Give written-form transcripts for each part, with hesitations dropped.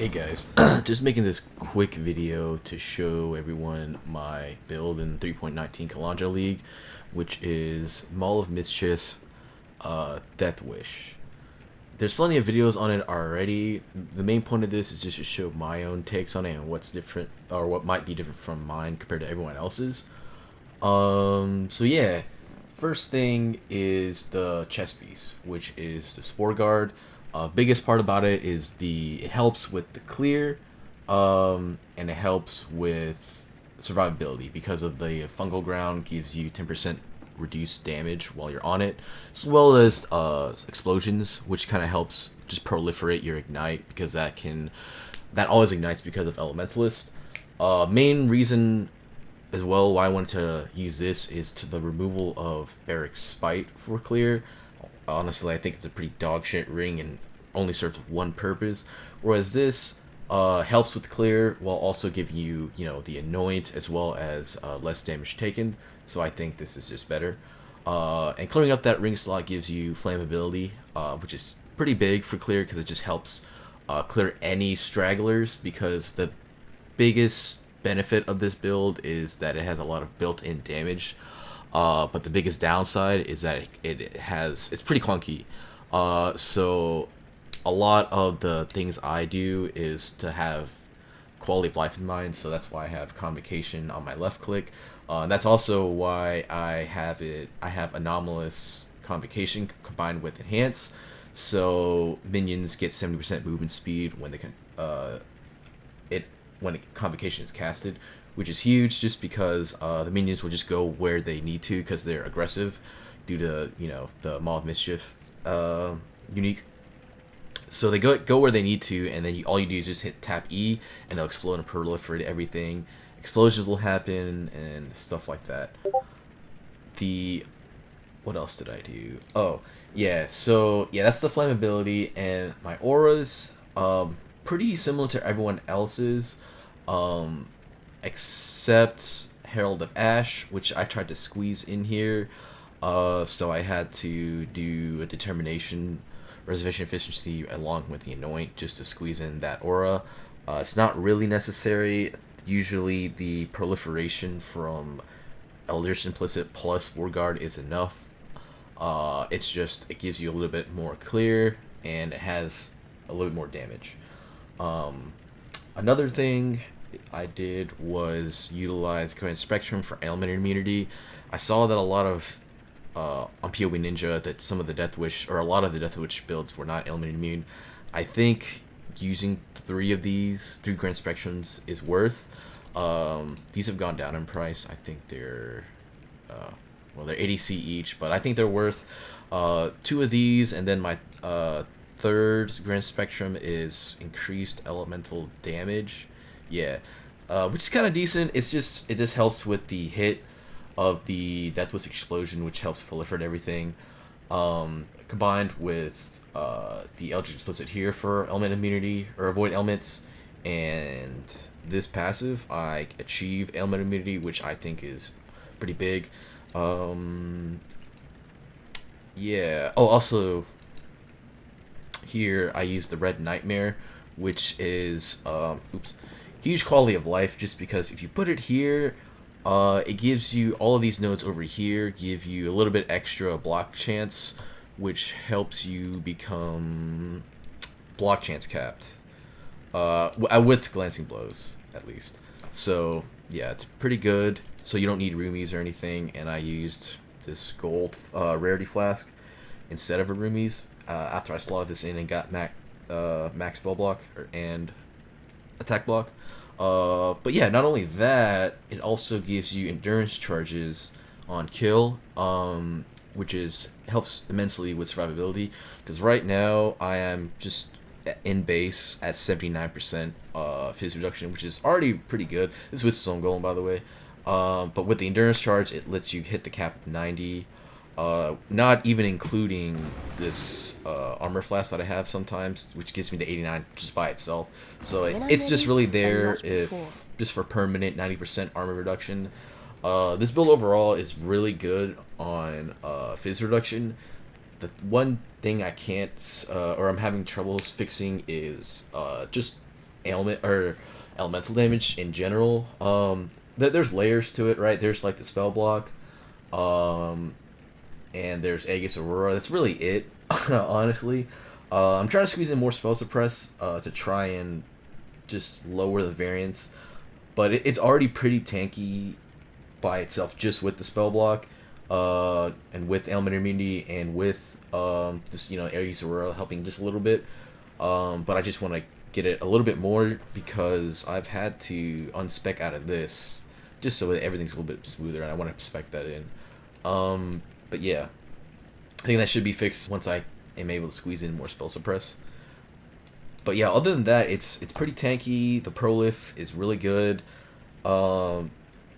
Hey guys, just making this quick video to show everyone my build in 3.19 Kalandra League, which is Mall of Mischief, Deathwish. There's plenty of videos on it already. The main point of this is just to show my own takes on it and what's different, or what might be different from mine compared to everyone else's. So yeah, first thing is the chest piece, which is the Spore Guard. Biggest part about it is it helps with the clear, and it helps with survivability because of the fungal ground gives you 10% reduced damage while you're on it, as well as explosions, which kind of helps just proliferate your ignite because that always ignites because of Elementalist. Main reason as well why I wanted to use this is to the removal of Barrack's Spite for clear. Honestly, I think it's a pretty dog shit ring and only serves one purpose, whereas this helps with clear while also giving you, the anoint as well as less damage taken. So I think this is just better. And clearing up that ring slot gives you flammability, which is pretty big for clear because it just helps clear any stragglers, because the biggest benefit of this build is that it has a lot of built-in damage, but the biggest downside is that it's pretty clunky. So a lot of the things I do is to have quality of life in mind, so that's why I have convocation on my left click. And that's also why I have anomalous convocation combined with enhance, so minions get 70% movement speed when they can it when convocation is casted, which is huge just because the minions will just go where they need to because they're aggressive due to the Maw of Mischief unique. So they go where they need to, and then all you do is just hit tap E, and they'll explode and proliferate everything. Explosions will happen and stuff like that. What else did I do? Oh yeah, so yeah, that's the flammability, and my auras pretty similar to everyone else's, um, except Herald of Ash, which I tried to squeeze in here. So I had to do a determination reservation efficiency along with the anoint just to squeeze in that aura. It's not really necessary. Usually the proliferation from Eldritch Implicit plus War Guard is enough. It gives you a little bit more clear, and it has a little bit more damage. Another thing I did was utilize Command Spectrum for ailment immunity. I saw that a lot of on PoE Ninja that some of the Deathwish, or a lot of the Deathwish builds were not ailment immune. I think using three Grand Spectrums is worth. These have gone down in price. I think they're 80C each, but I think they're worth two of these, and then my third Grand Spectrum is increased elemental damage. Yeah, which is kind of decent. It just helps with the hit of the Deathwish explosion, which helps proliferate everything. Combined with the Eldritch Explicit here for element immunity or avoid elements, and this passive, I achieve ailment immunity, which I think is pretty big. Yeah. Oh, also here I use the Red Nightmare, which is huge quality of life, just because if you put it here, it gives you all of these nodes over here give you a little bit extra block chance, which helps you become block chance capped, with glancing blows at least. So yeah, it's pretty good. So you don't need roomies or anything, and I used this gold rarity flask instead of a roomies after I slotted this in and got max spell block and attack block. But yeah, not only that, it also gives you endurance charges on kill, which helps immensely with survivability. Because right now I am just in base at 79% phys reduction, which is already pretty good. This is with Stone Golem, by the way. But with the endurance charge, it lets you hit the cap of 90. Not even including this armor flask that I have sometimes, which gives me the 89 just by itself. So it's just really there just for permanent 90% armor reduction. This build overall is really good on phys reduction. The one thing I can't, or I'm having troubles fixing, is just ailment or elemental damage in general. There's layers to it, right? There's like the spell block, um, and there's Aegis Aurora. That's really it, honestly. I'm trying to squeeze in more spell suppress to try and just lower the variance, but it's already pretty tanky by itself just with the spell block, and with ailment immunity and with just Aegis Aurora helping just a little bit. But I just want to get it a little bit more because I've had to unspec out of this just so that everything's a little bit smoother, and I want to spec that in. But yeah, I think that should be fixed once I am able to squeeze in more spell suppress. But yeah, other than that, it's pretty tanky. The prolif is really good.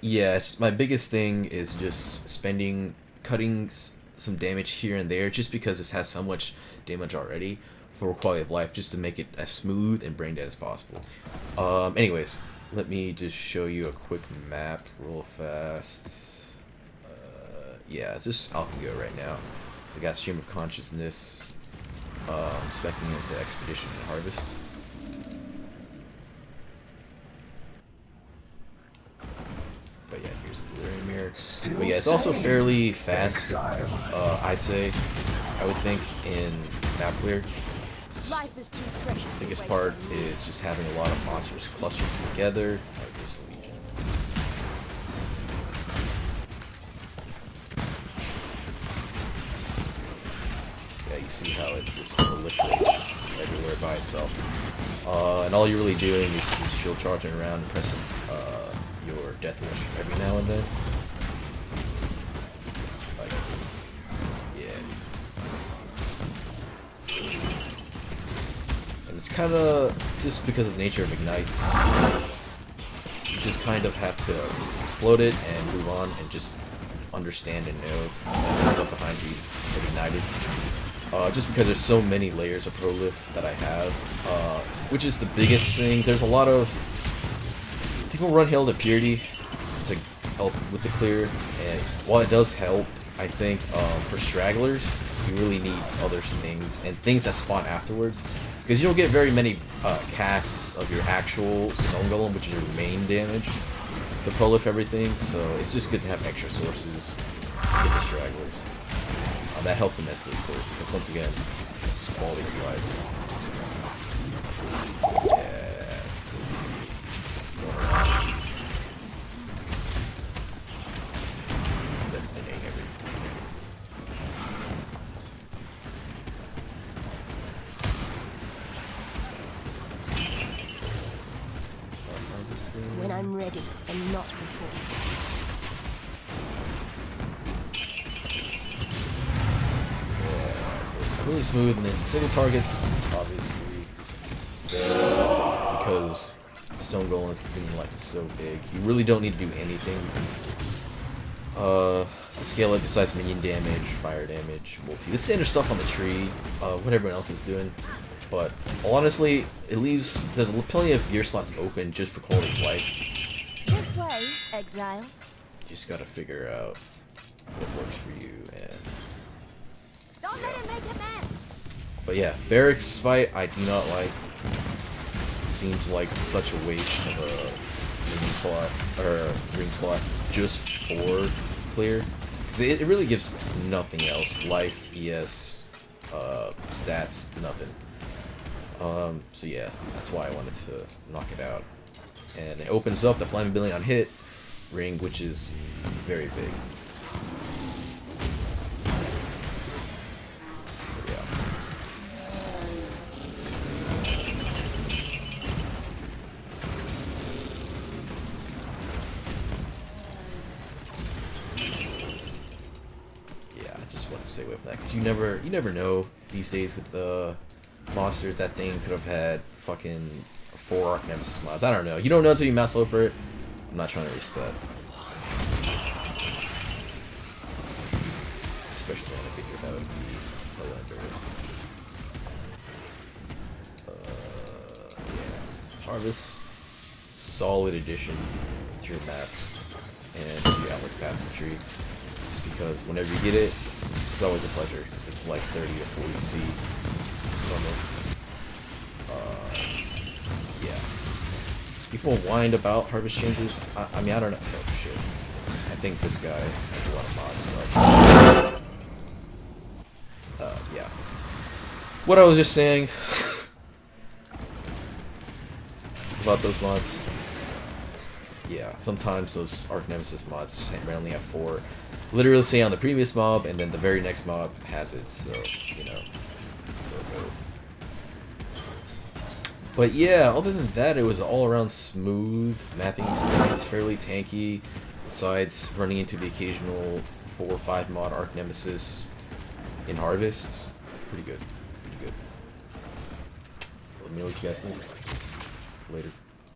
Yeah, my biggest thing is just cutting some damage here and there, just because this has so much damage already for quality of life, just to make it as smooth and brain dead as possible. Anyways, let me just show you a quick map real fast. Yeah, it's just Alphago right now. I got Stream of Consciousness. I'm speccing into Expedition and Harvest. But yeah, here's a Delirium Mirror. But yeah, it's also fairly fast, I'd say. I would think in map clear. Life is too precious. The biggest part is just having a lot of monsters clustered together. Alright, there's the Legion. Yeah, you see how it just proliferates everywhere by itself. And all you're really doing is just shield charging around and pressing your Deathwish every now and then. Like, yeah. And it's kind of, just because of the nature of Ignites, you just kind of have to explode it and move on and just understand and know that the stuff behind you is ignited. Just because there's so many layers of prolif that I have, which is the biggest thing. There's a lot of people run Hail to Purity to help with the clear, and while it does help, I think for stragglers, you really need other things and things that spawn afterwards, because you don't get very many casts of your actual Stone Golem, which is your main damage, to prolif everything. So it's just good to have extra sources with the stragglers. That helps immensely, of course, because once again, it's quality of life. Yeah. When I'm ready, and not before. Really smooth, and then single targets, obviously, because Stone Golem's being like so big. You really don't need to do anything to scale it besides minion damage, fire damage, multi. The standard stuff on the tree, what everyone else is doing. But honestly, it leaves, there's plenty of gear slots open just for quality of life. This way, exile. You just gotta figure out what works for you, and Don't let him make a mess. but yeah, Barracks fight I do not like. It seems like such a waste of a ring slot just for clear. 'Cause it really gives nothing else. Life, ES, stats, nothing. So yeah, that's why I wanted to knock it out. And it opens up the flammability on hit ring, which is very big. Stay away from that, because you never know these days with the monsters. That thing could have had fucking 4 Arc Nemesis mods. I don't know. You don't know until you mouse over it. I'm not trying to risk that. Especially on a video that would be hilarious. Yeah. Harvest, solid addition to your maps and to your Atlas Passive tree. Because whenever you get it, it's always a pleasure. It's like 30 to 40 C. Yeah. people whined about Harvest Changers. I mean, I don't know. Oh, shit. I think this guy has a lot of mods, so... yeah. What I was just saying about those mods. Yeah, sometimes those Arc Nemesis mods just randomly have 4. Literally say on the previous mob, and then the very next mob has it, so, you know, so it goes. But yeah, other than that, it was all around smooth mapping experience, fairly tanky, besides running into the occasional 4 or 5 mod Arc Nemesis in Harvest. Pretty good. Pretty good. Let me know what you guys think. Later.